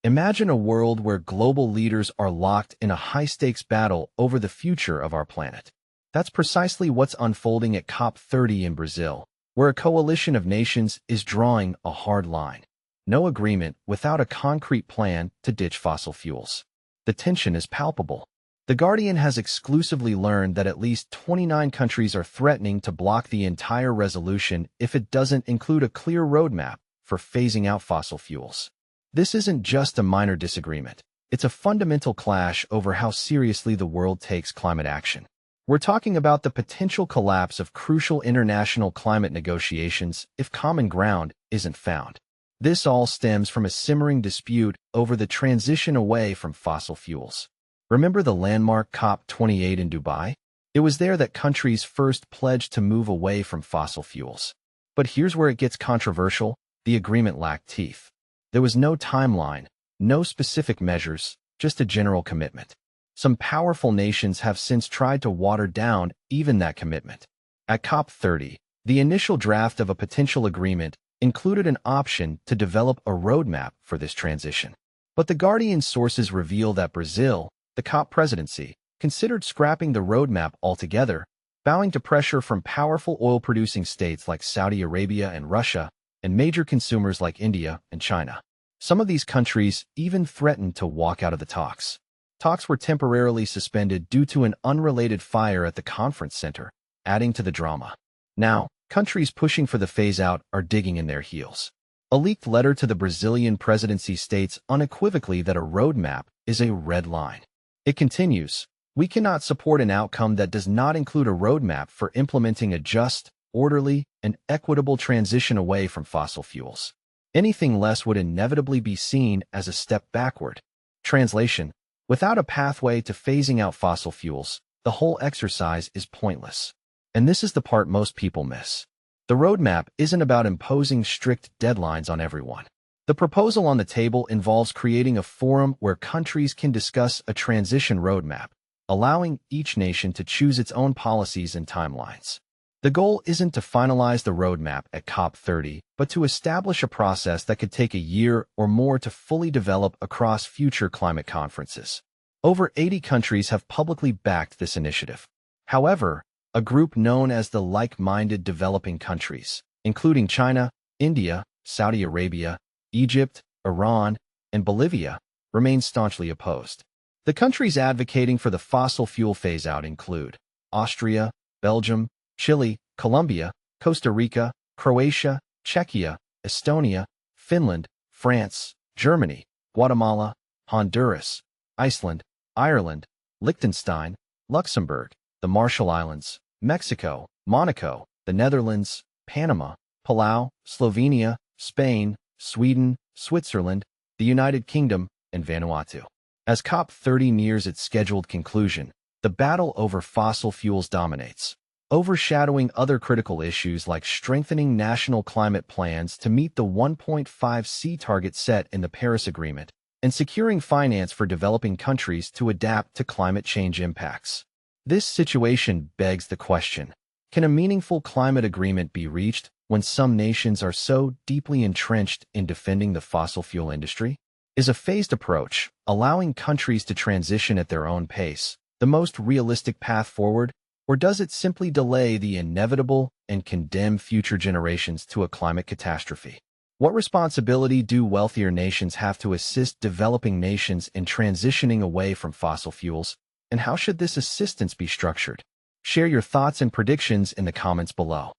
Imagine a world where global leaders are locked in a high-stakes battle over the future of our planet. That's precisely what's unfolding at COP30 in Brazil, where a coalition of nations is drawing a hard line. No agreement without a concrete plan to ditch fossil fuels. The tension is palpable. The Guardian has exclusively learned that at least 29 countries are threatening to block the entire resolution if it doesn't include a clear roadmap for phasing out fossil fuels. This isn't just a minor disagreement. It's a fundamental clash over how seriously the world takes climate action. We're talking about the potential collapse of crucial international climate negotiations if common ground isn't found. This all stems from a simmering dispute over the transition away from fossil fuels. Remember the landmark COP28 in Dubai? It was there that countries first pledged to move away from fossil fuels. But here's where it gets controversial. The agreement lacked teeth. There was no timeline, no specific measures, just a general commitment. Some powerful nations have since tried to water down even that commitment. At COP30, the initial draft of a potential agreement included an option to develop a roadmap for this transition. But the Guardian's sources reveal that Brazil, the COP presidency, considered scrapping the roadmap altogether, bowing to pressure from powerful oil-producing states like Saudi Arabia and Russia, and major consumers like India and China. Some of these countries even threatened to walk out of the talks. Talks were temporarily suspended due to an unrelated fire at the conference center, adding to the drama. Now, countries pushing for the phase-out are digging in their heels. A leaked letter to the Brazilian presidency states unequivocally that a roadmap is a red line. It continues, "We cannot support an outcome that does not include a roadmap for implementing a just, orderly, and equitable transition away from fossil fuels. Anything less would inevitably be seen as a step backward." Translation: without a pathway to phasing out fossil fuels, the whole exercise is pointless. And this is the part most people miss. The roadmap isn't about imposing strict deadlines on everyone. The proposal on the table involves creating a forum where countries can discuss a transition roadmap, allowing each nation to choose its own policies and timelines. The goal isn't to finalize the roadmap at COP30, but to establish a process that could take a year or more to fully develop across future climate conferences. Over 80 countries have publicly backed this initiative. However, a group known as the like-minded developing countries, including China, India, Saudi Arabia, Egypt, Iran, and Bolivia, remain staunchly opposed. The countries advocating for the fossil fuel phase-out include Austria, Belgium, Chile, Colombia, Costa Rica, Croatia, Czechia, Estonia, Finland, France, Germany, Guatemala, Honduras, Iceland, Ireland, Liechtenstein, Luxembourg, the Marshall Islands, Mexico, Monaco, the Netherlands, Panama, Palau, Slovenia, Spain, Sweden, Switzerland, the United Kingdom, and Vanuatu. As COP30 nears its scheduled conclusion, the battle over fossil fuels dominates, overshadowing other critical issues like strengthening national climate plans to meet the 1.5°C target set in the Paris Agreement and securing finance for developing countries to adapt to climate change impacts. This situation begs the question, can a meaningful climate agreement be reached when some nations are so deeply entrenched in defending the fossil fuel industry? Is a phased approach, allowing countries to transition at their own pace, the most realistic path forward, or does it simply delay the inevitable and condemn future generations to a climate catastrophe? What responsibility do wealthier nations have to assist developing nations in transitioning away from fossil fuels, and how should this assistance be structured? Share your thoughts and predictions in the comments below.